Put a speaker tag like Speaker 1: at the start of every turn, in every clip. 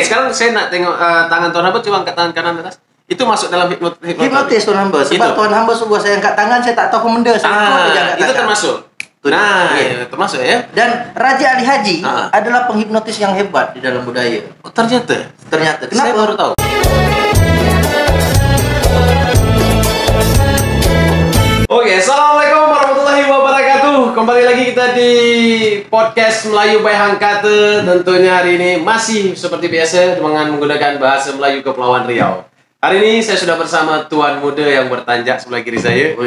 Speaker 1: sekarang saya nak tengok tangan tuan hamba, coba angkat tangan kanan atas. Itu masuk dalam
Speaker 2: hipnotis tuan hamba. Sebab tuan hamba suruh saya angkat tangan, saya tak tahu benda.
Speaker 1: Itu termasuk. Termasuk ya.
Speaker 2: Dan Raja Ali Haji adalah penghipnotis yang hebat di dalam budaya.
Speaker 1: Oh, ternyata.
Speaker 2: Kenapa?
Speaker 1: Saya baru tahu. Oke, assalamualaikum warahmatullahi wabarakatuh. Kembali lagi kita di podcast Melayu by Hangkate. Tentunya hari ini masih seperti biasa dengan menggunakan bahasa Melayu Kepulauan Riau. Hari ini saya sudah bersama tuan muda yang bertanjak sebelah kiri saya.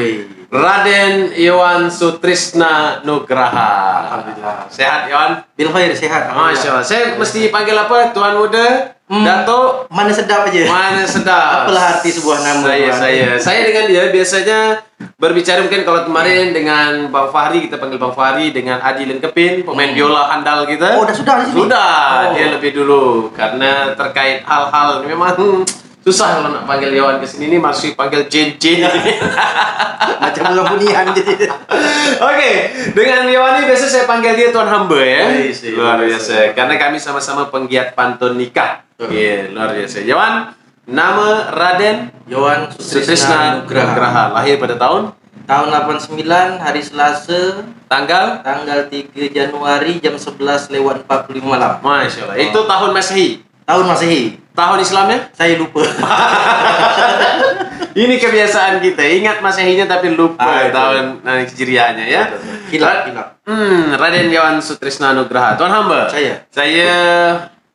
Speaker 1: Raden Yohan Sutrisna Nugraha.
Speaker 2: Alhamdulillah.
Speaker 1: Sehat Yohan?
Speaker 2: Bil khair, sehat.
Speaker 1: Masya Allah. Saya mesti panggil apa? Tuan muda? Dato?
Speaker 2: Mana sedap aja.
Speaker 1: Mana sedap.
Speaker 2: Apalah arti sebuah nama.
Speaker 1: Saya dengan dia biasanya berbicara mungkin kalau kemarin dengan Bang Fahri, kita panggil Bang Fahri, dengan Adi Lengkepin, pemain biola handal kita.
Speaker 2: Oh, sudah di sini?
Speaker 1: Sudah. Dia lebih dulu karena terkait hal-hal memang susah kalau nak panggil Yohan ke sini ni, masih panggil Jin.
Speaker 2: Macam orang bunian jadi.
Speaker 1: Oke, dengan Yohan ni biasa saya panggil dia tuan hamba ya. Luar biasa. Karena kami sama-sama penggiat pantun nikah. Luar biasa. Yohan, nama Raden
Speaker 2: Yohan
Speaker 1: Sutrisna Nugraha. Lahir pada tahun
Speaker 2: 89, hari Selasa,
Speaker 1: tanggal
Speaker 2: 3 Januari jam 11:45 malam.
Speaker 1: Masya Allah. Itu tahun Masehi.
Speaker 2: Tahun Masehi.
Speaker 1: Tahun Islamnya?
Speaker 2: Saya lupa.
Speaker 1: Ini kebiasaan kita, ingat Masehinya tapi lupa tahun Hijriahnya ya.
Speaker 2: Hilaf.
Speaker 1: Raden Yohan Sutrisna Nugraha. Tuan hamba. Saya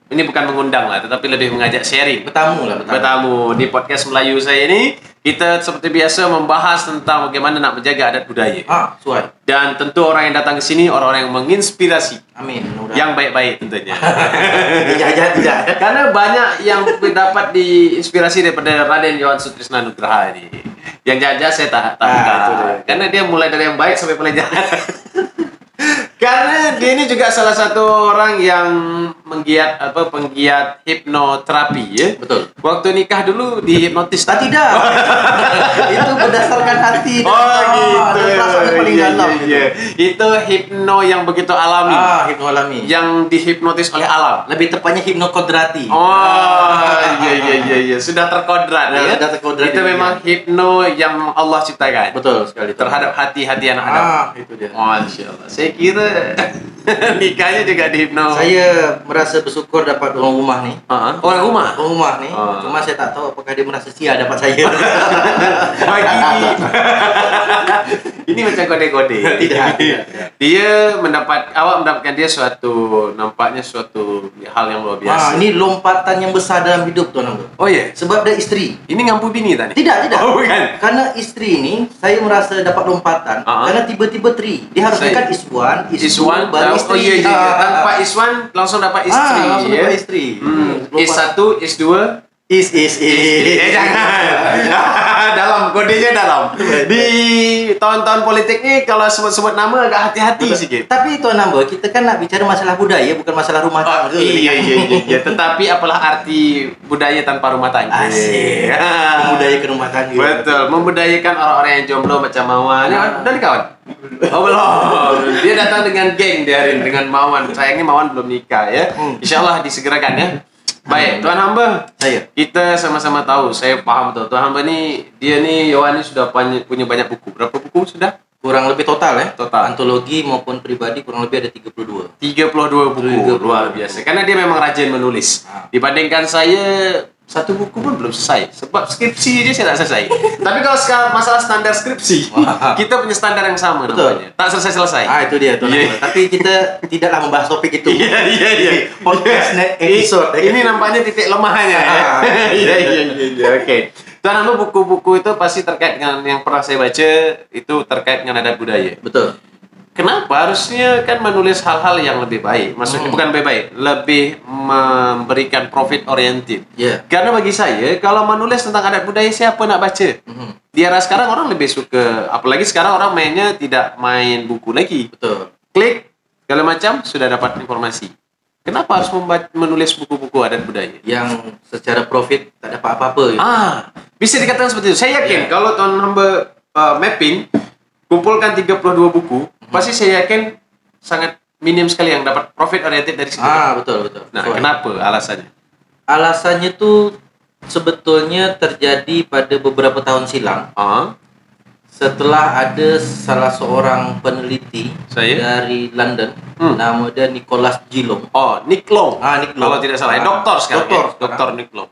Speaker 1: ini bukan mengundang lah, tetapi lebih mengajak sharing. Bertamu di podcast Melayu saya ini. Kita seperti biasa membahas tentang bagaimana nak menjaga adat budaya.
Speaker 2: Sesuai.
Speaker 1: Dan tentu orang yang datang ke sini orang yang menginspirasi.
Speaker 2: Amin.
Speaker 1: Yang baik-baik tentunya.
Speaker 2: Tidak.
Speaker 1: Karena banyak yang dapat diinspirasi daripada Raden Yohan Sutrisna Nugraha ini. Yang jahat saya tak buka. Karena dia mulai dari yang baik sampai paling jahat. Karena dia ini juga salah satu orang yang penggiat hipnoterapi ya.
Speaker 2: Betul.
Speaker 1: Waktu nikah dulu dihipnotis.
Speaker 2: Tidak. Itu berdasarkan hati.
Speaker 1: Gitu.
Speaker 2: Perasaan paling dalam.
Speaker 1: Itu hipno yang begitu alami.
Speaker 2: Hipno alami.
Speaker 1: Yang dihipnotis oleh alam.
Speaker 2: Lebih tepatnya hipno kodrati.
Speaker 1: Iya. Sudah terkodrat ya.
Speaker 2: Sudah terkodrat.
Speaker 1: Itu memang hipno yang Allah ciptakan.
Speaker 2: Betul sekali.
Speaker 1: Terhadap hati-hati anak Adam.
Speaker 2: Itu dia.
Speaker 1: Masya Allah. Saya kira nikahnya juga dihipno.
Speaker 2: Saya merasa bersyukur dapat orang rumah ni.
Speaker 1: Orang rumah?
Speaker 2: Orang rumah ni. Cuma saya tak tahu apakah dia merasa sia dapat saya.
Speaker 1: Ini macam kode-kode.
Speaker 2: Tidak.
Speaker 1: Awak mendapatkan dia nampaknya suatu hal yang luar biasa.
Speaker 2: Ini lompatan yang besar dalam hidup tuan hamba.
Speaker 1: Oh ya.
Speaker 2: Sebab dia isteri.
Speaker 1: Ini ngampu bini tadi?
Speaker 2: Tidak.
Speaker 1: Oh bukan.
Speaker 2: Karena isteri ini saya merasa dapat lompatan. Karena tiba-tiba Dia harus kan Iswan baru isteri.
Speaker 1: Tanpa Iswan langsung dapat isteri.
Speaker 2: Langsung dapat isteri.
Speaker 1: Is1, Is2,
Speaker 2: Is.
Speaker 1: Jangan. Dalam, kodenya dalam. Di tahun-tahun politik ni kalau sebut-sebut nama agak hati-hati sikit.
Speaker 2: Tapi tuan hamba, kita kan nak bicara masalah budaya, bukan masalah rumah tangga.
Speaker 1: Iya. Tetapi apalah arti budaya tanpa rumah tangga?
Speaker 2: Asik. Membudayakan rumah tangga.
Speaker 1: Betul. Membudayakan orang-orang yang jomblo macam Mawan. Dari kawan? Oh belum. Dia datang dengan geng dia hari ini, dengan Mawan. Sayangnya Mawan belum nikah ya. InsyaAllah disegerakan ya. Baik, tuan hamba. Kita sama-sama tahu, saya paham betul. Tuan hamba ni, Yohan ni sudah punya banyak buku. Berapa buku sudah?
Speaker 2: Kurang lebih total ya.
Speaker 1: Total.
Speaker 2: Antologi maupun pribadi kurang lebih ada 32.
Speaker 1: 32 buku. Luar biasa. Karena dia memang rajin menulis. Dibandingkan saya, satu buku pun belum selesai. Sebab skripsi dia saya tak selesai. Tapi kalau sekarang masalah standar skripsi, kita punya standar yang sama namanya. Tak selesai-selesai.
Speaker 2: Itu dia tuan. Tapi kita tidaklah membahas topik itu.
Speaker 1: Iya.
Speaker 2: Podcast episode.
Speaker 1: Ini nampaknya titik lemahnya ya. Iya. Oke. Tuan hamba, buku-buku itu pasti terkait dengan yang pernah saya baca, itu terkait dengan adat budaya.
Speaker 2: Betul.
Speaker 1: Kenapa? Harusnya kan menulis hal-hal yang lebih baik. Maksudnya bukan lebih baik, lebih memberikan profit oriented. Karena bagi saya, kalau menulis tentang adat budaya, siapa nak baca? Di era sekarang orang lebih suka, apalagi sekarang orang mainnya tidak main buku lagi.
Speaker 2: Betul.
Speaker 1: Klik, segala macam, sudah dapat informasi. Kenapa harus menulis buku-buku adat budaya?
Speaker 2: Yang secara profit tak dapat apa-apa.
Speaker 1: Bisa dikatakan seperti itu. Saya yakin kalau tuan hamba mapping, kumpulkan 32 buku, pasti saya yakin sangat minim sekali yang dapat profit oriented dari situ.
Speaker 2: Betul.
Speaker 1: Nah, kenapa alasannya?
Speaker 2: Alasannya tuh sebetulnya terjadi pada beberapa tahun silam. Setelah ada salah seorang peneliti dari London, nama dia Nicholas Gilong.
Speaker 1: Nick Long.
Speaker 2: Nick Long.
Speaker 1: Kalau tidak salah, dokter sekarang. Dokter Nick Long.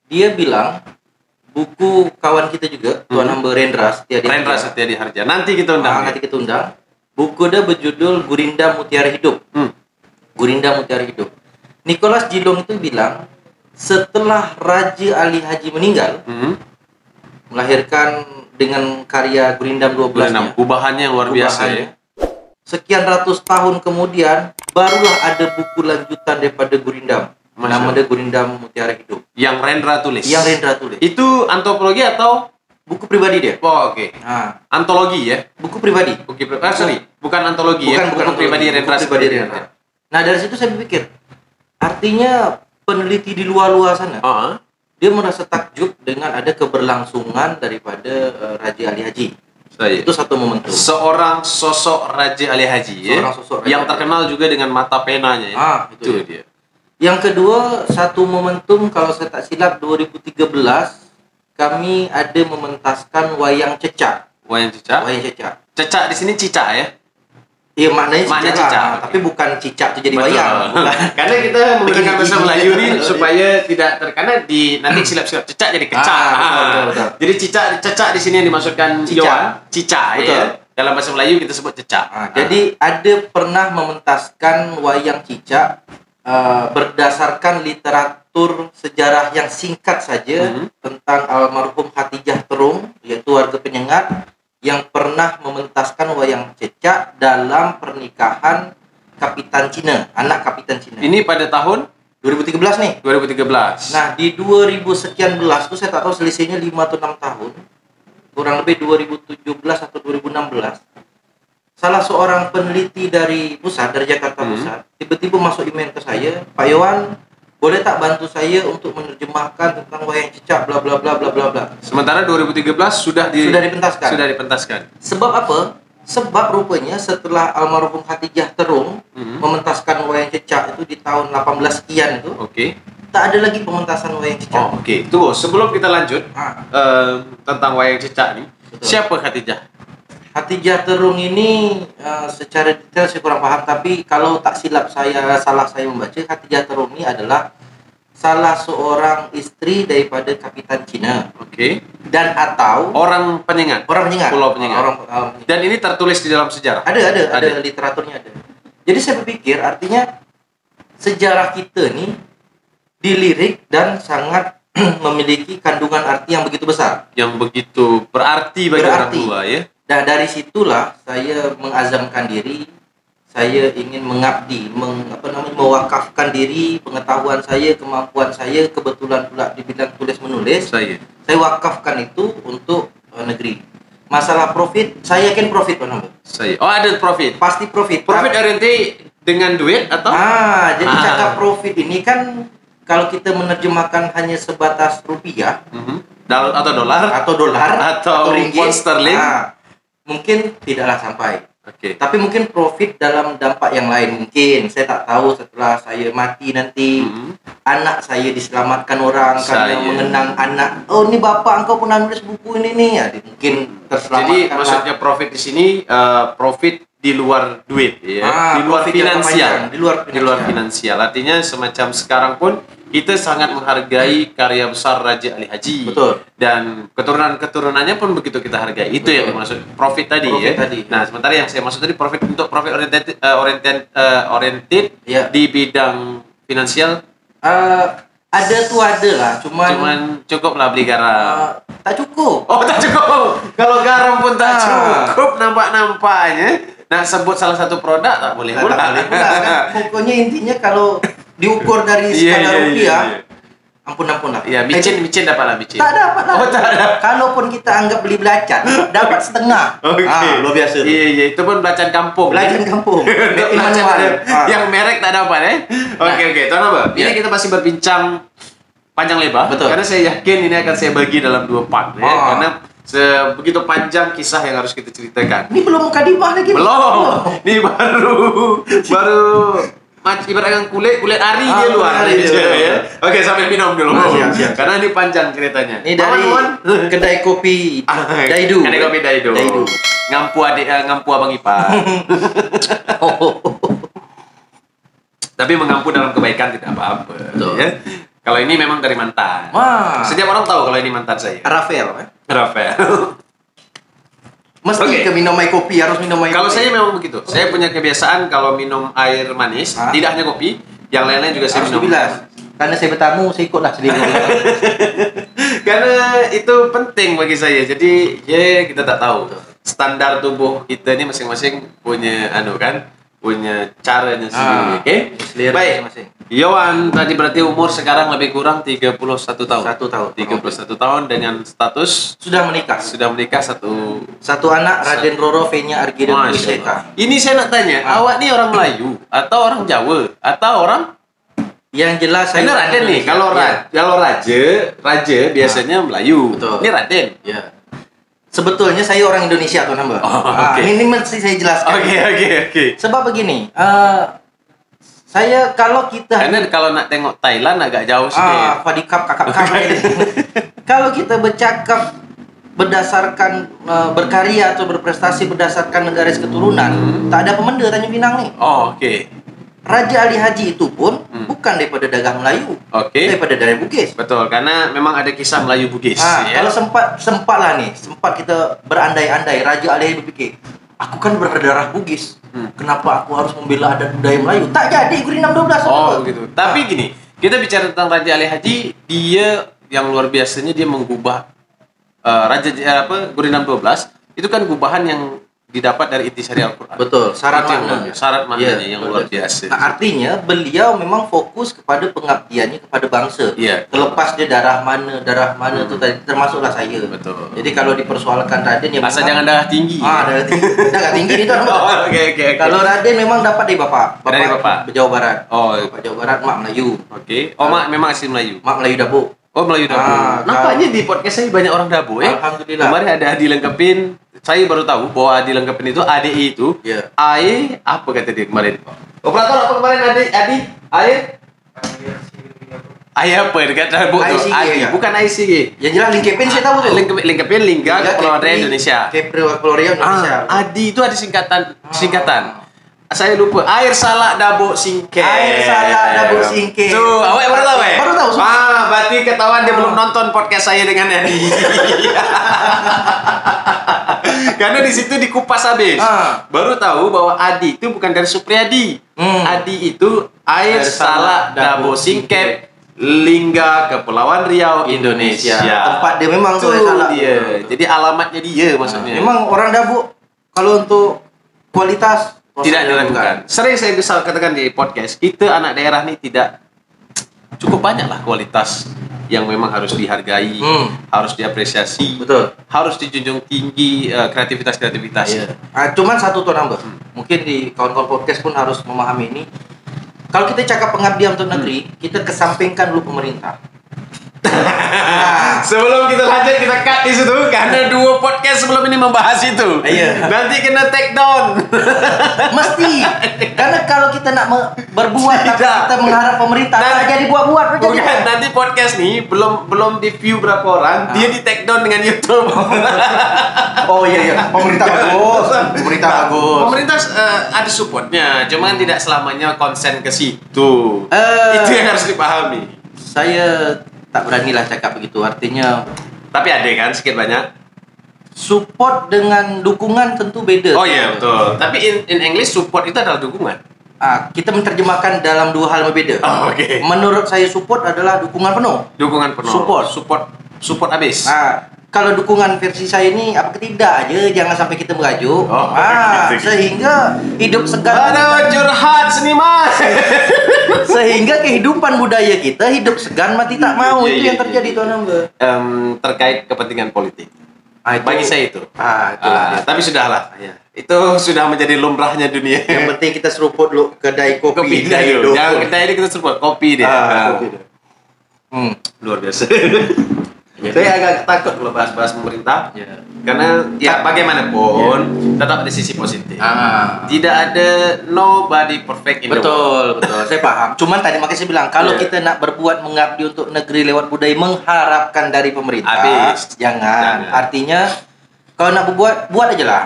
Speaker 2: Dia bilang buku kawan kita juga, Tuan Hamba Rendra
Speaker 1: Setia Diharja. Nanti kita undang.
Speaker 2: Buku dia berjudul Gurinda Mutiara Hidup. Gurinda Mutiara Hidup. Nicholas Gilong itu bilang setelah Raja Ali Haji meninggal, melahirkan dengan karya Gurindam 12-nya.
Speaker 1: Ubahannya yang luar biasa ya.
Speaker 2: Sekian ratus tahun kemudian barulah ada buku lanjutan daripada Gurindam. Nama dia Gurindam Mutiara Hidup.
Speaker 1: Yang Rendra tulis. Itu antologi atau
Speaker 2: buku pribadi dia?
Speaker 1: Oke. Antologi ya?
Speaker 2: Buku pribadi.
Speaker 1: Bukan antologi ya. Buku pribadi Rendra.
Speaker 2: Nah, dari situ saya berpikir, artinya peneliti di luar sana dia merasa takjub dengan ada keberlangsungan daripada Raja Ali Haji. Itu satu momentum.
Speaker 1: Seorang sosok Raja Ali Haji yang terkenal juga dengan mata penanya ya. Itu dia.
Speaker 2: Yang kedua, satu momentum kalau saya tak silap 2013 kami ada mementaskan wayang cecak.
Speaker 1: Wayang cecak. Cecak di sini cicak ya.
Speaker 2: Iya, maknanya cicak. Tapi bukan cicak itu jadi wayang.
Speaker 1: Karena kita menggunakan bahasa Melayu ini supaya tidak karena nanti silap-silap cicak jadi kecak.
Speaker 2: Betul.
Speaker 1: Jadi cecak di sini yang dimaksudkan cicak ya. Dalam bahasa Melayu kita sebut cecak.
Speaker 2: Jadi ada pernah mementaskan wayang cicak berdasarkan literatur sejarah yang singkat saja tentang almarhum Khatijah Terung, yaitu warga Penyengat, yang pernah mementaskan wayang cecak dalam pernikahan Kapitan Cina, anak Kapitan Cina.
Speaker 1: Ini pada tahun
Speaker 2: 2013 nih.
Speaker 1: 2013.
Speaker 2: Nah, di 2000 sekian belas itu saya tak tahu selisihnya 5 atau 6 tahun. Kurang lebih 2017 atau 2016. Salah seorang peneliti dari Jakarta Pusat, tiba-tiba masuk email ke saya, Pak Yohan, boleh tak bantu saya untuk menerjemahkan tentang wayang cicak bla bla bla bla bla bla.
Speaker 1: Sementara 2013 sudah dipentaskan.
Speaker 2: Sebab apa? Sebab rupanya setelah almarhum Khatijah Terung mementaskan wayang cicak itu di tahun 18 sekian itu. Tak ada lagi pementasan wayang cicak.
Speaker 1: Tunggu, sebelum kita lanjut tentang wayang cicak nih.
Speaker 2: Betul.
Speaker 1: Siapa Khatijah?
Speaker 2: Khatijah Terung ini secara detail saya kurang paham, tapi kalau tak silap salah saya membaca, Khatijah Terung ini adalah salah seorang istri daripada Kapitan Cina. Dan atau
Speaker 1: orang Penyengat. Pulau Penyengat. Dan ini tertulis di dalam sejarah.
Speaker 2: Ada literaturnya ada. Jadi saya berpikir artinya sejarah kita nih dilirik dan sangat memiliki kandungan arti yang begitu besar,
Speaker 1: yang begitu berarti bagi orang tua ya.
Speaker 2: Dan dari situlah saya mengazamkan diri, saya ingin mengabdi, mewakafkan diri, pengetahuan saya, kemampuan saya, kebetulan pula di bidang tulis menulis, saya wakafkan itu untuk negeri. Masalah profit, saya yakin profit Pak.
Speaker 1: Ada profit.
Speaker 2: Pasti profit.
Speaker 1: Profit oriented dengan duit atau?
Speaker 2: Jadi cakap profit ini kan kalau kita menerjemahkan hanya sebatas rupiah,
Speaker 1: atau dolar atau
Speaker 2: ringgit,
Speaker 1: pound sterling,
Speaker 2: mungkin tidaklah sampai. Tapi mungkin profit dalam dampak yang lain. Mungkin saya tak tahu setelah saya mati nanti anak saya diselamatkan orang karena mengenang anak. Oh, ini bapak engkau pernah nulis buku ini nih. Ya, mungkin terselamatkan.
Speaker 1: Jadi maksudnya profit di sini profit di luar duit ya, di luar finansial, di luar finansial. Artinya semacam sekarang pun kita sangat menghargai karya besar Raja Ali Haji.
Speaker 2: Betul.
Speaker 1: Dan keturunan-keturunannya pun begitu kita hargai. Itu yang dimaksud profit tadi ya. Nah, sementara yang saya maksud tadi profit untuk profit oriented di bidang finansial
Speaker 2: ada lah, cuman
Speaker 1: cukup lah beli garam.
Speaker 2: Tak cukup.
Speaker 1: Tak cukup. Kalau garam pun tak cukup nampaknya. Nah, sebut salah satu produk tak boleh pula.
Speaker 2: Pokoknya intinya kalau diukur dari skala rupiah, ampun lah.
Speaker 1: Ya, micin dapat lah micin.
Speaker 2: Tak dapat lah.
Speaker 1: Tak ada.
Speaker 2: Kalaupun kita anggap beli belacan, dapat setengah. Luar biasa.
Speaker 1: Iya, itu pun belacan kampung.
Speaker 2: Belacan kampung.
Speaker 1: Yang merek tak dapat Oke, tuan apa? Ini kita masih berbincang panjang lebar.
Speaker 2: Betul.
Speaker 1: Karena saya yakin ini akan saya bagi dalam 2 part ya. Karena sebegitu panjang kisah yang harus kita ceritakan.
Speaker 2: Ini belum mukadimah lagi.
Speaker 1: Belum. Ini baru ibaratkan kulit ari dia luar.
Speaker 2: Ari dia luar.
Speaker 1: Ya. Oke, sambil minum dulu.
Speaker 2: Siap.
Speaker 1: Karena ini panjang ceritanya.
Speaker 2: Ini dari kedai kopi Daidu.
Speaker 1: Kedai kopi Daidu. Ngampu abang Ipa. Tapi mengampu dalam kebaikan tidak apa-apa. Ya. Kalau ini memang dari mantan.
Speaker 2: Wah.
Speaker 1: Setiap orang tahu kalau ini mantan saya.
Speaker 2: Rafael. Mesti ke minum air kopi, harus minum air
Speaker 1: Kalau
Speaker 2: kopi.
Speaker 1: saya memang begitu. Saya punya kebiasaan kalau minum air manis, tidak hanya kopi, yang lain-lain juga saya minum.
Speaker 2: Karena saya bertamu, saya ikutlah sendiri.
Speaker 1: Karena itu penting bagi saya. Jadi, kita tak tahu. Standar tubuh kita ini masing-masing punya punya caranya sendiri. Oke? Baik. Yowan tadi berarti umur sekarang lebih kurang 31 tahun.
Speaker 2: 1 tahun.
Speaker 1: 31 tahun dengan status
Speaker 2: Sudah menikah.
Speaker 1: satu
Speaker 2: anak, Raden Roro V-nya Argida Puseka.
Speaker 1: Ini saya nak tanya, awak nih orang Melayu atau orang Jawa atau orang
Speaker 2: Yang jelas saya
Speaker 1: Raden nih. Kalau raja biasanya Melayu.
Speaker 2: Betul.
Speaker 1: Ini Raden.
Speaker 2: Ya. Sebetulnya saya orang Indonesia tuh nambah. Ini mesti saya jelaskan.
Speaker 1: Oke.
Speaker 2: Sebab begini, saya kalau kita
Speaker 1: Karena kalau nak tengok Thailand agak jauh sedikit.
Speaker 2: Fadikap kakak Kalau kita bercakap berdasarkan berkarya atau berprestasi berdasarkan negara keturunan, tak ada pemenda Tanjung Pinang nih.
Speaker 1: Oh, oke.
Speaker 2: Raja Ali Haji itu pun bukan daripada dagang Melayu, daripada dari Bugis.
Speaker 1: Betul, karena memang ada kisah Melayu Bugis.
Speaker 2: Kalau sempat kita berandai-andai, Raja Ali Haji berpikir, aku kan berdarah Bugis, kenapa aku harus membela adat budaya Melayu? Tak jadi Guri 612.
Speaker 1: Oh, begitu. Tapi gini, kita bicara tentang Raja Ali Haji, dia yang luar biasanya dia menggubah Guri 612 itu kan gubahan yang didapat dari intisari Al-Quran.
Speaker 2: Betul, syarat
Speaker 1: maknanya yang luar biasa.
Speaker 2: Nah, artinya beliau memang fokus kepada pengabdiannya kepada bangsa. Terlepas dia darah mana itu tadi termasuklah saya.
Speaker 1: Betul.
Speaker 2: Jadi kalau dipersoalkan Raden ya
Speaker 1: asal jangan darah tinggi.
Speaker 2: Darah tinggi. Darah tinggi itu.
Speaker 1: Oke.
Speaker 2: Kalau Raden memang dapat dari bapak.
Speaker 1: Dari bapak.
Speaker 2: Jawa Barat.
Speaker 1: Bapak
Speaker 2: Jawa Barat, mak Melayu.
Speaker 1: Oke. Mak memang asli Melayu.
Speaker 2: Mak Melayu Dabo.
Speaker 1: Oh, Melayu Dabo. Nampaknya di podcast saya banyak orang Dabo
Speaker 2: Alhamdulillah.
Speaker 1: Kemarin ada Adi Lengkepin. Saya baru tahu bahwa Adi Lengkepin itu ADI itu. Apa kata dia kemarin? Operator apa kemarin Adi? Apa dekat Dabo tuh? Adi, bukan ICG.
Speaker 2: Yang jelas Lengkepin saya tahu tuh.
Speaker 1: Lengkepin Lingga Kepulauan Riau Indonesia.
Speaker 2: Kepulauan Riau Indonesia.
Speaker 1: Adi itu ada singkatan. Saya lupa. Air Salak Dabo Singke. Tuh, awak baru tahu ya?
Speaker 2: Baru tahu.
Speaker 1: Berarti ketahuan dia belum nonton podcast saya dengan Adi. Karena di situ dikupas habis. Baru tahu bahwa Adi itu bukan dari Supriyadi. Adi itu Air Salak Dabo Singke Lingga Kepulauan Riau Indonesia.
Speaker 2: Tempat dia memang tuh
Speaker 1: dia. Jadi alamatnya dia maksudnya.
Speaker 2: Memang orang Dabo kalau untuk kualitas
Speaker 1: tidak diragukan. Sering saya bisa katakan di podcast, kita anak daerah ini tidak cukup banyak lah kualitas yang memang harus dihargai, harus diapresiasi, harus dijunjung tinggi kreativitas.
Speaker 2: Cuman satu tuh nambah, mungkin di kawan-kawan podcast pun harus memahami ini. Kalau kita cakap pengabdian untuk negeri, kita kesampingkan dulu pemerintah.
Speaker 1: Sebelum kita lanjut, kita cut di situ karena 2 podcast sebelum ini membahas itu. Nanti kena take down.
Speaker 2: Mesti. Karena kalau kita nak berbuat tapi kita mengharap pemerintah jadi buat-buat.
Speaker 1: Bukan, nanti podcast nih belum di view berapa orang, dia di take down dengan YouTube.
Speaker 2: Pemerintah bagus.
Speaker 1: Pemerintah ada supportnya, cuman tidak selamanya konsen ke situ. Itu yang harus dipahami.
Speaker 2: Saya tak beranilah cakap begitu, artinya
Speaker 1: tapi ada kan sedikit banyak
Speaker 2: support dengan dukungan tentu beda.
Speaker 1: Oh iya betul, tapi in English support itu adalah dukungan.
Speaker 2: Kita menerjemahkan dalam 2 hal berbeda.
Speaker 1: Oke.
Speaker 2: Menurut saya support adalah dukungan penuh. Support habis. Kalau dukungan versi saya ini apa tidak aja, jangan sampai kita merajuk. Sehingga hidup segan.
Speaker 1: Curhat seniman.
Speaker 2: Sehingga kehidupan budaya kita hidup segan mati tak mau. Itu yang terjadi tuan Namba.
Speaker 1: Terkait kepentingan politik. Bagi saya itu. Tapi sudahlah. Itu sudah menjadi lumrahnya dunia.
Speaker 2: Yang penting kita seruput dulu kedai kopi.
Speaker 1: Yang kedai ini kita seruput kopi dia.
Speaker 2: Luar biasa.
Speaker 1: Saya agak takut kalau bahas-bahas pemerintah. Karena ya bagaimanapun tetap ada sisi positif. Tidak ada nobody perfect in the world.
Speaker 2: Betul. Saya paham. Cuman tadi makanya saya bilang kalau kita nak berbuat mengabdi untuk negeri lewat budaya mengharapkan dari pemerintah, jangan. Artinya kalau nak buat aja lah.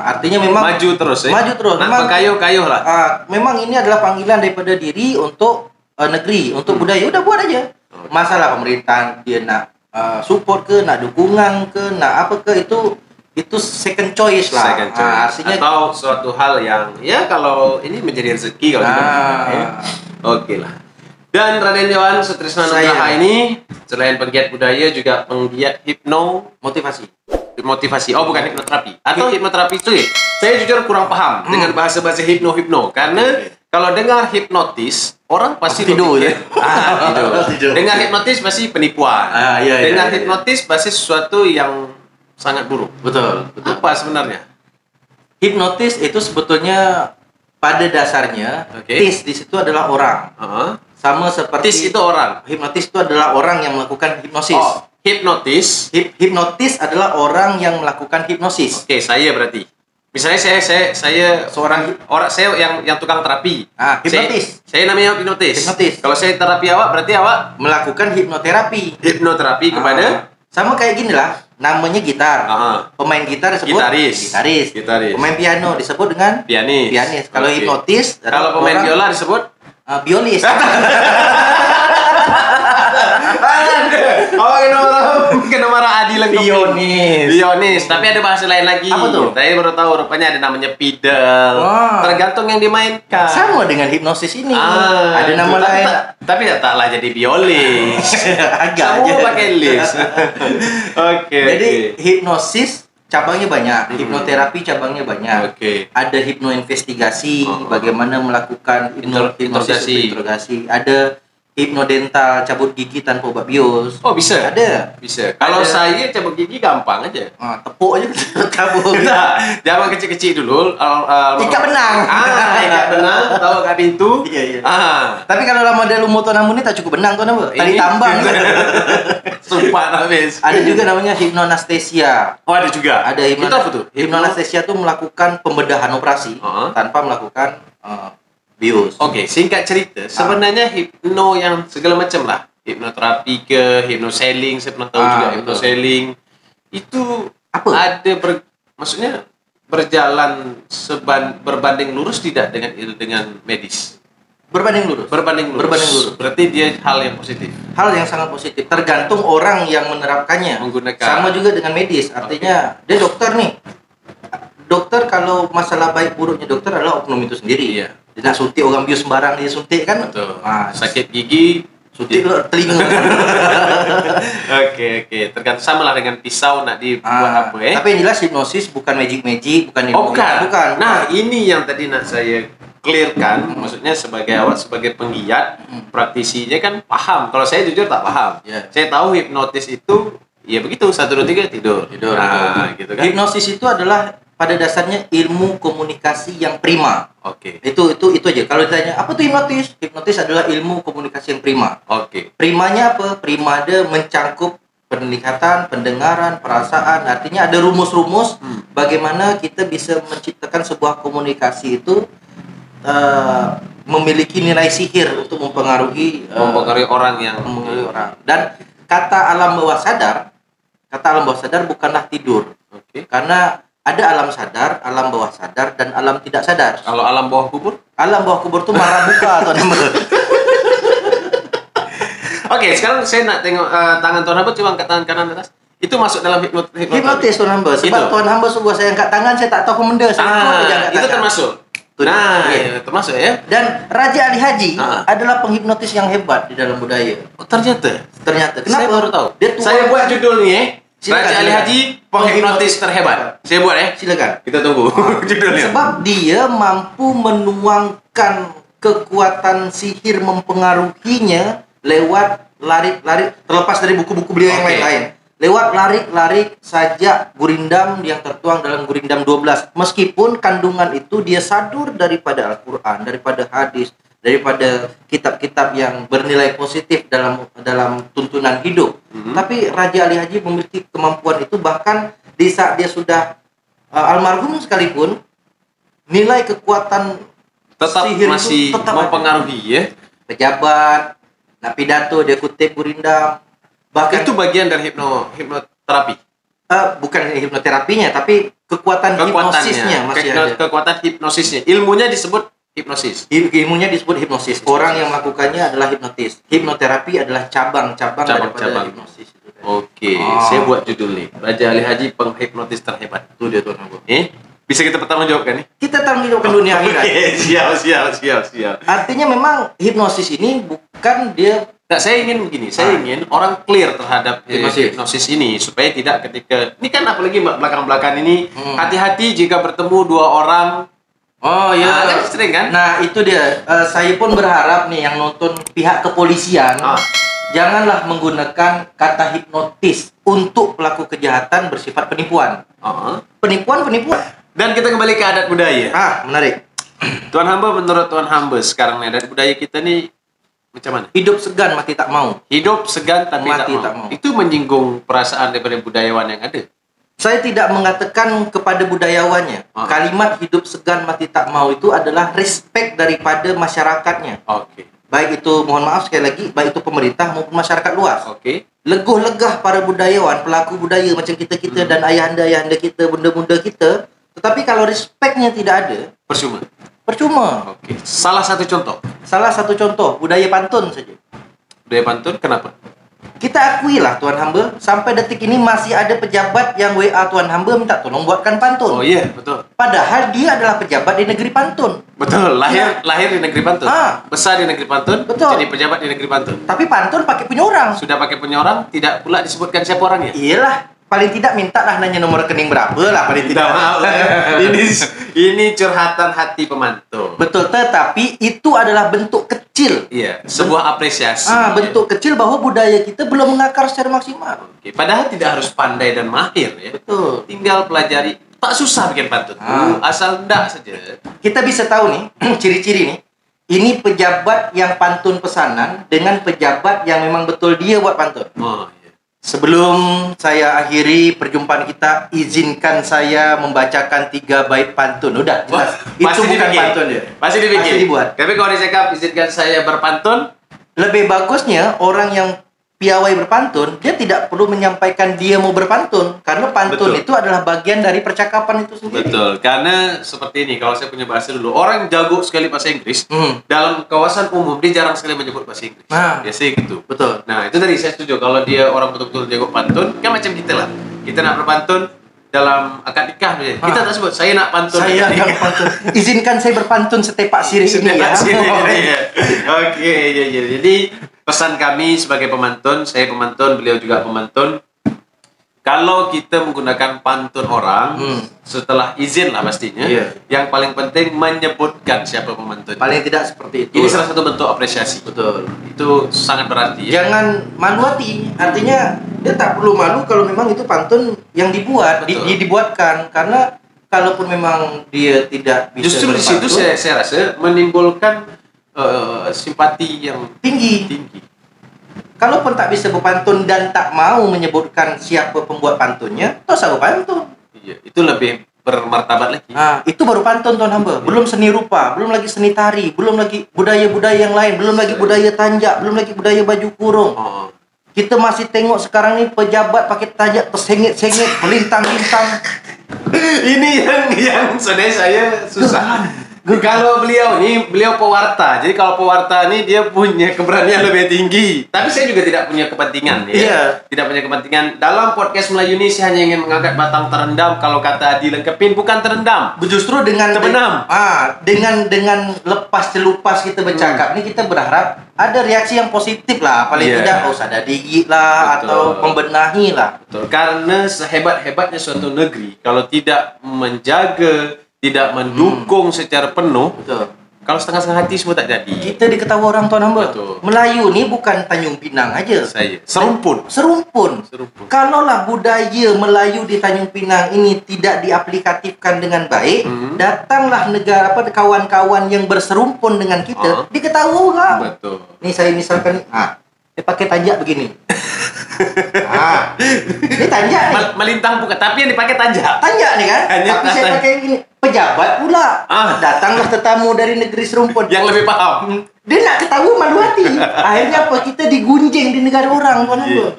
Speaker 2: Artinya memang
Speaker 1: maju terus ya.
Speaker 2: Maju terus.
Speaker 1: Memang kayuh lah.
Speaker 2: Memang ini adalah panggilan daripada diri untuk negeri, untuk budaya. Udah buat aja. Masalah pemerintahan dia nak support ke, nak dukungan ke, nak apa ke, itu second choice lah. Artinya
Speaker 1: atau suatu hal yang ya kalau ini menjadi rezeki kalau kita ya. Oke lah. Dan Raden Johan Sutrisna Nugraha ini selain penggiat budaya juga penggiat motivasi. Oh, bukan hipnoterapi. Atau hipnoterapi itu ya? Saya jujur kurang paham dengan bahasa-bahasa hipno karena kalau dengar hipnotis orang pasti
Speaker 2: tidur ya.
Speaker 1: Tidur. Dengar hipnotis pasti penipuan. Dengar hipnotis pasti sesuatu yang sangat buruk.
Speaker 2: Betul.
Speaker 1: Apa sebenarnya?
Speaker 2: Hipnotis itu sebetulnya pada dasarnya tis di situ adalah orang. Sama seperti
Speaker 1: tis itu orang.
Speaker 2: Hipnotis itu adalah orang yang melakukan hipnosis.
Speaker 1: Hipnotis
Speaker 2: adalah orang yang melakukan hipnosis.
Speaker 1: Oke, saya berarti. Misalnya saya seorang orang saya yang tukang terapi.
Speaker 2: Hipnotis.
Speaker 1: Saya namanya hipnotis. Kalau saya terapi awak berarti awak
Speaker 2: melakukan hipnoterapi.
Speaker 1: Hipnoterapi kepada
Speaker 2: sama kayak gini lah. Namanya gitar. Pemain gitar disebut gitaris. Pemain piano disebut dengan pianis. Kalau hipnotis,
Speaker 1: kalau pemain biola disebut
Speaker 2: biolis.
Speaker 1: Kena marah Adi lagi. Bionis. Tapi ada bahasa lain lagi.
Speaker 2: Apa tuh?
Speaker 1: Saya baru tahu rupanya ada namanya fiddle. Tergantung yang dimainkan.
Speaker 2: Sama dengan hipnosis ini. Ada nama lain.
Speaker 1: Tapi taklah jadi biolis.
Speaker 2: Agak
Speaker 1: semua pakai lis. Oke.
Speaker 2: Jadi hipnosis cabangnya banyak, hipnoterapi cabangnya banyak. Ada hipnoinvestigasi, bagaimana melakukan interogasi. Ada hipnodental, cabut gigi tanpa obat bius.
Speaker 1: Oh, bisa?
Speaker 2: Bisa.
Speaker 1: Kalau saya cabut gigi gampang aja.
Speaker 2: Tepuk aja cabut.
Speaker 1: Jangan kecil-kecil dulu.
Speaker 2: Ikat benang.
Speaker 1: Ikat benang, tahu kat pintu.
Speaker 2: Iya. Tapi kalau lah model motor namun ini tak cukup benang tuh nama. Tali tambang.
Speaker 1: Sumpah habis.
Speaker 2: Ada juga namanya hipnoanestesia.
Speaker 1: Oh, ada juga.
Speaker 2: Ada
Speaker 1: itu apa tuh?
Speaker 2: Hipnoanestesia tuh melakukan pembedahan operasi tanpa melakukan bius.
Speaker 1: Oke, singkat cerita, sebenarnya hipno yang segala macam lah. Hipnoterapi ke hipnoselling, saya pernah tahu juga hipnoselling. Itu apa? Maksudnya berjalan berbanding lurus tidak dengan medis.
Speaker 2: Berbanding lurus.
Speaker 1: Berarti dia hal yang positif.
Speaker 2: Hal yang sangat positif. Tergantung orang yang menerapkannya.
Speaker 1: Menggunakan.
Speaker 2: Sama juga dengan medis. Artinya dia dokter nih. Dokter kalau masalah baik buruknya dokter adalah oknum itu sendiri. Dia nak suntik orang bius sembarang dia suntik kan.
Speaker 1: Betul. Sakit gigi
Speaker 2: suntik telinga.
Speaker 1: Oke. Tergantung sama lah dengan pisau nak dibuat apa
Speaker 2: Tapi yang jelas hipnosis bukan magic, bukan.
Speaker 1: Bukan. Nah, ini yang tadi nak saya clearkan, maksudnya sebagai penggiat, praktisinya kan paham. Kalau saya jujur tak paham. Saya tahu hipnotis itu ya begitu 1 2 3 tidur. Nah, gitu kan.
Speaker 2: Hipnosis itu adalah pada dasarnya ilmu komunikasi yang prima. Itu aja. Kalau ditanya apa tuh hipnotis? Hipnotis adalah ilmu komunikasi yang prima. Primanya apa? Prima ada mencangkup penglihatan, pendengaran, perasaan. Artinya ada rumus-rumus bagaimana kita bisa menciptakan sebuah komunikasi itu memiliki nilai sihir untuk mempengaruhi
Speaker 1: orang.
Speaker 2: Dan kata alam bawah sadar bukanlah tidur. Karena ada alam sadar, alam bawah sadar, dan alam tidak sadar.
Speaker 1: Kalau alam bawah kubur?
Speaker 2: Alam bawah kubur itu marah buka atau nama.
Speaker 1: Sekarang saya nak tengok tangan Tuan Hamba, coba angkat tangan kanan atas. Itu masuk dalam
Speaker 2: hipnotis Tuan Hamba. Sebab Tuan Hamba suruh saya angkat tangan, saya tak tahu benda.
Speaker 1: Itu termasuk? Termasuk ya.
Speaker 2: Dan Raja Ali Haji adalah penghipnotis yang hebat di dalam budaya.
Speaker 1: Ternyata.
Speaker 2: Kenapa?
Speaker 1: Saya baru tahu. Saya buat judul nih Raja Ali Haji, penghipnotis terhebat. Saya buat
Speaker 2: Silakan.
Speaker 1: Kita tunggu judulnya.
Speaker 2: Sebab dia mampu menuangkan kekuatan sihir mempengaruhinya lewat lari-lari, terlepas dari buku-buku beliau yang lain-lain. Lewat lari-lari sajak gurindam yang tertuang dalam Gurindam 12. Meskipun kandungan itu dia sadur daripada Al-Quran, daripada hadis, daripada kitab-kitab yang bernilai positif dalam tuntunan hidup. Tapi Raja Ali Haji memiliki kemampuan itu, bahkan di saat dia sudah almarhum sekalipun, nilai kekuatan
Speaker 1: Tetap
Speaker 2: sihir
Speaker 1: masih
Speaker 2: itu tetap
Speaker 1: mempengaruhi ya.
Speaker 2: pejabat, nak pidato dia kutip gurindam. Bahkan
Speaker 1: Itu bagian dari hipnoterapi.
Speaker 2: bukan hipnoterapinya, tapi kekuatan hipnosisnya masih ada.
Speaker 1: Kekuatan hipnosisnya. Ilmunya disebut hipnosis.
Speaker 2: Ilmunya disebut hipnosis. Orang yang melakukannya adalah hipnotis. Hipnoterapi adalah cabang-cabang daripada hipnosis.
Speaker 1: Oke, saya buat judul nih. Raja Ali Haji penghipnotis terhebat.
Speaker 2: Itu dia Tuan Ambo.
Speaker 1: Bisa kita pertanggungjawabkan nih?
Speaker 2: Kita tanggungjawabkan dunia akhirat.
Speaker 1: Siap.
Speaker 2: Artinya memang hipnosis ini bukan dia.
Speaker 1: Nah, saya ingin begini, saya ingin orang clear terhadap hipnosis ini supaya tidak ketika ini kan apalagi belakang-belakang ini hati-hati jika bertemu dua orang.
Speaker 2: Oh ya,
Speaker 1: kan sering kan?
Speaker 2: Nah itu dia. Saya pun berharap nih yang nonton pihak kepolisian janganlah menggunakan kata hipnotis untuk pelaku kejahatan bersifat penipuan. Penipuan.
Speaker 1: Dan kita kembali ke adat budaya.
Speaker 2: Menarik.
Speaker 1: Tuan hamba, menurut Tuan hamba sekarang nih adat budaya kita nih macam mana?
Speaker 2: Hidup segan mati tak mau.
Speaker 1: Hidup segan tapi
Speaker 2: Mati
Speaker 1: tak
Speaker 2: tak
Speaker 1: mau.
Speaker 2: mau.
Speaker 1: Itu menyinggung perasaan daripada budayawan yang ada.
Speaker 2: Saya tidak mengatakan kepada budayawannya. Kalimat hidup segan mati tak mau itu adalah respect daripada masyarakatnya.
Speaker 1: Oke.
Speaker 2: Baik itu, mohon maaf sekali lagi, baik itu pemerintah maupun masyarakat luas.
Speaker 1: Oke.
Speaker 2: Legoh legah para budayawan, pelaku budaya macam kita-kita dan ayahanda-ayahanda kita, bunda-bunda kita. Tetapi kalau respectnya tidak ada, percuma.
Speaker 1: Oke. Salah satu contoh,
Speaker 2: budaya pantun saja.
Speaker 1: budaya pantun kenapa?
Speaker 2: Kita akuilah Tuan Hamba, sampai detik ini masih ada pejabat yang WA Tuan Hamba minta tolong buatkan pantun.
Speaker 1: Oh iya, betul.
Speaker 2: Padahal dia adalah pejabat di negeri pantun.
Speaker 1: Betul, lahir di negeri pantun. Besar di negeri pantun,
Speaker 2: betul.
Speaker 1: Jadi pejabat di negeri pantun.
Speaker 2: Tapi pantun pakai punya orang.
Speaker 1: Sudah pakai punya orang, tidak pula disebutkan siapa orangnya.
Speaker 2: Iyalah, paling tidak minta lah nanya nomor rekening berapa lah paling tidak.
Speaker 1: Ini curhatan hati pemantun.
Speaker 2: Betul, tetapi itu adalah bentuk kecil.
Speaker 1: Iya, sebuah apresiasi.
Speaker 2: Bentuk kecil bahwa budaya kita belum mengakar secara maksimal.
Speaker 1: Oke, padahal tidak harus pandai dan mahir ya.
Speaker 2: Betul.
Speaker 1: Tinggal pelajari. Tak susah bikin pantun. Asal ndak saja.
Speaker 2: Kita bisa tahu nih ciri-ciri nih. Ini pejabat yang pantun pesanan dengan pejabat yang memang betul dia buat pantun.
Speaker 1: Oh, iya.
Speaker 2: Sebelum saya akhiri perjumpaan kita, izinkan saya membacakan 3 bait pantun. Udah, jelas. Itu bukan pantun dia.
Speaker 1: Pasti dibikin.
Speaker 2: Pasti dibuat.
Speaker 1: Tapi kalau dicekap, izinkan saya berpantun.
Speaker 2: Lebih bagusnya orang yang piawai berpantun, dia tidak perlu menyampaikan dia mau berpantun. Karena pantun itu adalah bagian dari percakapan itu sendiri.
Speaker 1: Betul, karena seperti ini, kalau saya punya bahasa dulu, orang jago sekali bahasa Inggris, dalam kawasan umum, dia jarang sekali menyebut bahasa Inggris. Biasanya gitu.
Speaker 2: Betul.
Speaker 1: Nah, itu tadi saya setuju, kalau dia orang betul-betul jago pantun, kan macam kita lah. Kita nak berpantun dalam akad nikah, kita tak sebut, saya nak pantun.
Speaker 2: Saya nak pantun. Izinkan saya berpantun setepak sirih ini ya.
Speaker 1: Oke, iya. Jadi, pesan kami sebagai pemantun, saya pemantun, beliau juga pemantun. Kalau kita menggunakan pantun orang, setelah izin lah pastinya, yang paling penting menyebutkan siapa pemantun.
Speaker 2: Paling tidak seperti itu.
Speaker 1: Ini salah satu bentuk apresiasi.
Speaker 2: Betul.
Speaker 1: Itu sangat berarti. Ya?
Speaker 2: Jangan malu hati. Artinya dia tak perlu malu kalau memang itu pantun yang dibuat, dibuatkan. Karena kalaupun memang dia tidak bisa.
Speaker 1: Justru di situ saya rasa menimbulkan simpati yang tinggi.
Speaker 2: Kalaupun tak bisa berpantun dan tak mau menyebutkan siapa pembuat pantunnya, tak usah berpantun.
Speaker 1: Iya, itu lebih bermartabat lagi.
Speaker 2: Itu baru pantun Tuan Hamba. Belum seni rupa, belum lagi seni tari, belum lagi budaya-budaya yang lain, belum lagi budaya tanjak, belum lagi budaya baju kurung. Kita masih tengok sekarang ni pejabat pakai tanjak tersengit-sengit, melintang-lintang.
Speaker 1: Ini yang sebenarnya saya susah. Kalau beliau pewarta. Jadi kalau pewarta ini dia punya keberanian lebih tinggi. Tapi saya juga tidak punya kepentingan ya. Tidak punya kepentingan. Dalam podcast Melayu ini saya hanya ingin mengangkat batang terendam. Kalau kata Adi lengkapin bukan terendam.
Speaker 2: Justru dengan
Speaker 1: terbenam.
Speaker 2: Dengan lepas celupas kita bercakap ini kita berharap ada reaksi yang positif lah. Paling tidak usah ada digit lah. Betul. Atau membenahi lah.
Speaker 1: Betul. Karena sehebat-hebatnya suatu negeri kalau tidak menjaga, tidak mendukung secara penuh, kalau setengah-setengah hati semua tak jadi.
Speaker 2: Kita diketahui orang Tuan Hamba. Melayu ni bukan Tanjung Pinang aja.
Speaker 1: Serumpun.
Speaker 2: Kalaulah budaya Melayu di Tanjung Pinang ini tidak diaplikatifkan dengan baik, datanglah negara kawan-kawan yang berserumpun dengan kita, diketahui orang.
Speaker 1: Betul.
Speaker 2: Ni saya misalkan dia pakai tanjak begini. Ini tanjak nih.
Speaker 1: Melintang bukan, tapi yang dipakai tanjak.
Speaker 2: Tanjak nih kan?
Speaker 1: Tanjak,
Speaker 2: Tapi saya pakai ini. Pejabat pula. Datanglah tetamu dari negeri serumpun.
Speaker 1: Yang lebih paham.
Speaker 2: Dia nak ketahui malu hati. Akhirnya apa? Kita digunjing di negara orang, tuan apa?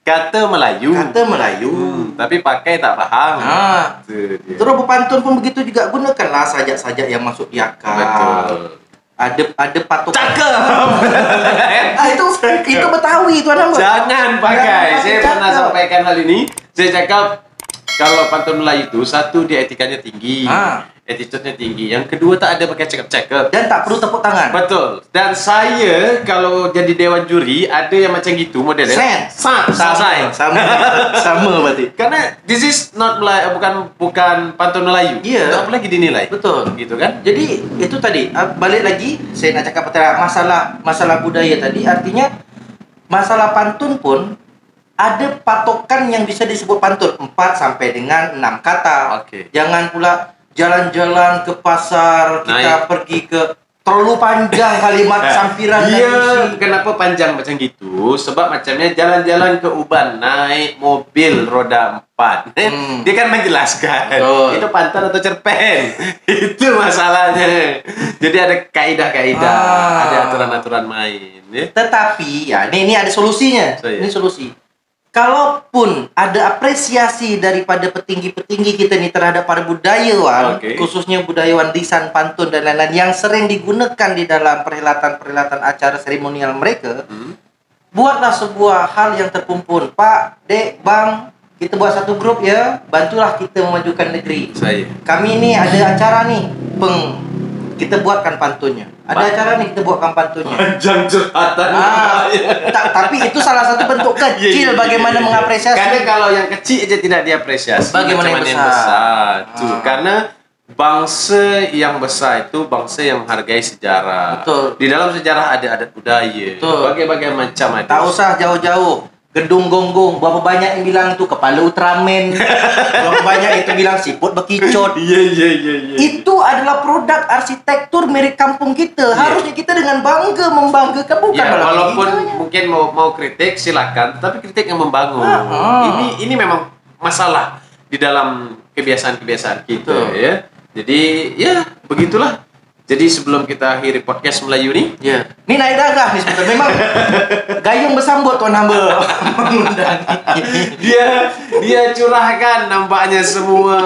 Speaker 1: Kata Melayu.
Speaker 2: Kata Melayu.
Speaker 1: Tapi pakai tak paham.
Speaker 2: Terus berpantun pun begitu juga, gunakanlah sajak-sajak yang masuk di akal.
Speaker 1: Betul.
Speaker 2: Ada patokan.
Speaker 1: Cakep.
Speaker 2: Itu Betawi, tuan apa?
Speaker 1: Jangan pakai. Saya pernah
Speaker 2: cakep.
Speaker 1: sampaikan hal ini. Saya cakap kalau pantun Melayu itu satu, dia etikanya tinggi. Attitude-nya tinggi. Yang kedua, tak ada pakai cakep-cakep.
Speaker 2: Dan tak perlu tepuk tangan.
Speaker 1: Betul. Dan saya kalau jadi dewan juri ada yang macam gitu modelnya. Selesai.
Speaker 2: Sama berarti.
Speaker 1: Karena this is not Melayu, bukan pantun Melayu.
Speaker 2: Iya.
Speaker 1: Tak apa lagi dinilai.
Speaker 2: Betul.
Speaker 1: Gitu kan?
Speaker 2: Jadi itu tadi balik lagi saya nak cakap masalah budaya tadi, artinya masalah pantun pun ada patokan yang bisa disebut pantun 4 sampai dengan 6 kata.
Speaker 1: Oke.
Speaker 2: Jangan pula jalan-jalan ke pasar, kita pergi ke terlalu panjang kalimat sampiran dan
Speaker 1: Iya,
Speaker 2: isi.
Speaker 1: kenapa panjang macam gitu? Sebab macamnya jalan-jalan ke Uban naik mobil roda 4. Dia kan menjelaskan itu pantun atau cerpen. Itu masalahnya. Jadi ada kaidah-kaidah, ada aturan-aturan main. Ya?
Speaker 2: Tetapi ya, ini ada solusinya. Ini solusi. Kalaupun ada apresiasi daripada petinggi-petinggi kita nih terhadap para budayawan, khususnya budayawan lisan, pantun dan lain-lain yang sering digunakan di dalam perhelatan-perhelatan acara seremonial mereka, buatlah sebuah hal yang terkumpul. Pak, Dek, Bang, kita buat satu grup ya, bantulah kita memajukan negeri. Kami ini ada acara nih, kita buatkan pantunnya. Ada acara nih, kita buatkan pantunnya.
Speaker 1: Panjang curhatan.
Speaker 2: Tapi itu salah satu bentuk kecil bagaimana mengapresiasi.
Speaker 1: Karena kalau yang kecil aja tidak diapresiasi,
Speaker 2: bagaimana yang besar?
Speaker 1: Karena bangsa yang besar itu bangsa yang menghargai sejarah.
Speaker 2: Betul.
Speaker 1: Di dalam sejarah ada adat budaya. Berbagai macam ada.
Speaker 2: Tak usah jauh-jauh. Gedung Gonggong, berapa banyak yang bilang itu kepala Ultraman, berapa banyak itu bilang siput bekicot.
Speaker 1: Iya.
Speaker 2: Itu adalah produk arsitektur milik kampung kita. Harusnya kita dengan bangga membanggakan, bukan
Speaker 1: walaupun mungkin mau kritik silakan, tapi kritik yang membangun. Ini memang masalah di dalam kebiasaan-kebiasaan kita, ya. Jadi ya begitulah. Jadi sebelum kita akhiri podcast Melayu ni,
Speaker 2: ini naik darah nih sebetulnya. Memang gayung bersambut tuan hamba mengundangi.
Speaker 1: dia curahkan nampaknya semua.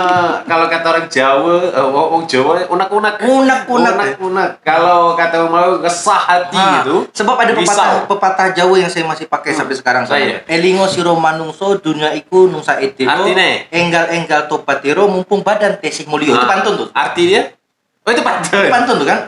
Speaker 1: Kalau kata orang Jawa, orang Jawa unak-unak. Kalau kata orang Melayu resah hati gitu.
Speaker 2: Sebab ada pepatah Jawa yang saya masih pakai sampai sekarang. Elingo siro manungso dunia iku nungsa etiro.
Speaker 1: Artinya
Speaker 2: enggal topatiro mumpung badan tesih mulio. Itu pantun tuh.
Speaker 1: Arti dia? Oh itu pantun.
Speaker 2: Pantun tuh kan.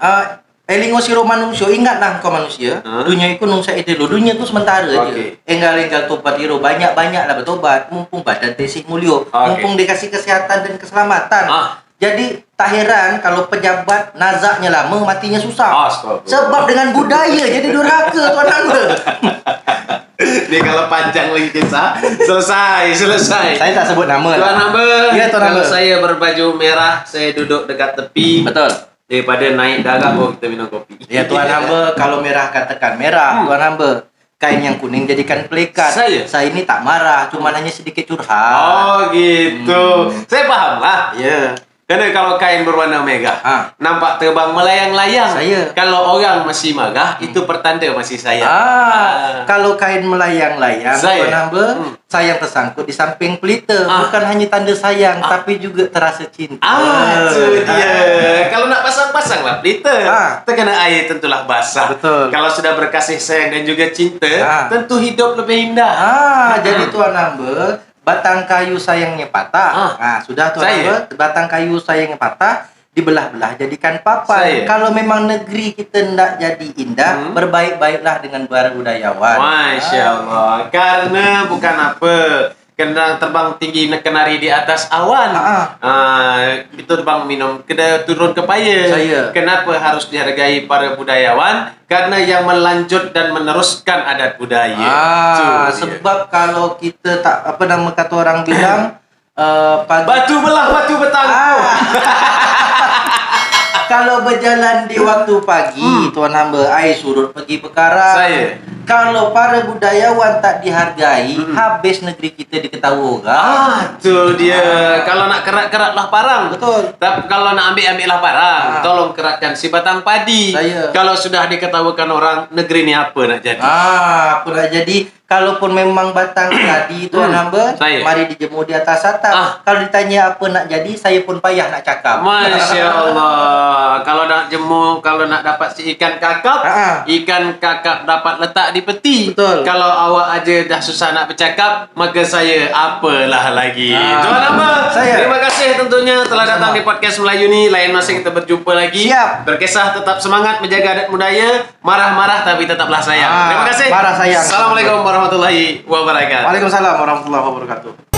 Speaker 2: Elingo siro manungsio, ingatlah kau manusia. Dunia itu nungsa etilo. Dunia itu sementara aja. Enggal tobatiro, banyak-banyaklah bertobat. Mumpung badan tesih mulio. Mumpung dikasih kesehatan dan keselamatan. Jadi tak heran kalau pejabat nazaknya lama, matinya susah. Sebab dengan budaya jadi durhaka tuan hamba.
Speaker 1: Ini kalau panjang lagi kisah, selesai.
Speaker 2: Saya tak sebut nama.
Speaker 1: Tuan hamba.
Speaker 2: Ya, tuan
Speaker 1: kalau
Speaker 2: hamba.
Speaker 1: saya berbaju merah, saya duduk dekat tepi.
Speaker 2: Betul.
Speaker 1: Daripada naik darah, kita minum kopi.
Speaker 2: Ya tuan hamba, kalau merah katakan merah. Tuan hamba, kain yang kuning jadikan pelikat. Saya ini tak marah, cuma hanya sedikit curhat.
Speaker 1: Oh gitu. Saya paham lah.
Speaker 2: Ya.
Speaker 1: Karena kalau kain berwarna merah, nampak terbang melayang-layang. Kalau orang masih marah, itu pertanda masih sayang.
Speaker 2: Kalau kain melayang-layang, tuan hamba, sayang tersangkut di samping pelita. Bukan hanya tanda sayang, tapi juga terasa cinta.
Speaker 1: Itu dia. Kalau nak pasang-pasang lah pelita. Terkena air tentulah basah.
Speaker 2: Betul.
Speaker 1: Kalau sudah berkasih sayang dan juga cinta, tentu hidup lebih indah.
Speaker 2: Jadi tuan hamba, batang kayu sayangnya patah. Sudah tuan hamba, batang kayu sayangnya patah, dibelah-belah jadikan papan. Kalau memang negeri kita tidak jadi indah, berbaik-baiklah dengan para budayawan.
Speaker 1: Masya Allah. Karena bukan apa, kena terbang tinggi kenari di atas awan. Itu terbang minum, kena turun ke paya. Kenapa harus dihargai para budayawan? Karena yang melanjut dan meneruskan adat budaya.
Speaker 2: Sebab kalau kita tak kata orang bilang
Speaker 1: batu belah batu betangkuh.
Speaker 2: Kalau berjalan di waktu pagi, tuan hamba, ai surut pergi perkara.
Speaker 1: Saya.
Speaker 2: Kalau para budayawan tak dihargai, habis negeri kita diketahui.
Speaker 1: Tu dia. Kalau nak kerat-keratlah parang.
Speaker 2: Betul.
Speaker 1: Tapi kalau nak ambil-ambillah parang, tolong keratkan si batang padi.
Speaker 2: Saya.
Speaker 1: Kalau sudah diketahukan orang, negeri ni apa nak jadi?
Speaker 2: Apa nak jadi? Kalaupun memang batang padi tuan hamba,
Speaker 1: Saya.
Speaker 2: mari dijemur di atas atap. Kalau ditanya apa nak jadi, saya pun payah nak cakap.
Speaker 1: Masya Allah. Kalau nak jemur, kalau nak dapat si ikan kakap, ikan kakap dapat letak di peti.
Speaker 2: Betul.
Speaker 1: Kalau awak aja dah susah nak bercakap, maka saya apalah lagi. Tuan apa?
Speaker 2: Saya.
Speaker 1: Terima kasih tentunya telah datang di podcast Melayu ni. Lain masa kita berjumpa lagi.
Speaker 2: Siap.
Speaker 1: Berkisah tetap semangat menjaga adat budaya. Marah-marah tapi tetaplah sayang. Terima kasih.
Speaker 2: Marah sayang.
Speaker 1: Assalamualaikum warahmatullahi wabarakatuh.
Speaker 2: Waalaikumsalam warahmatullahi wabarakatuh.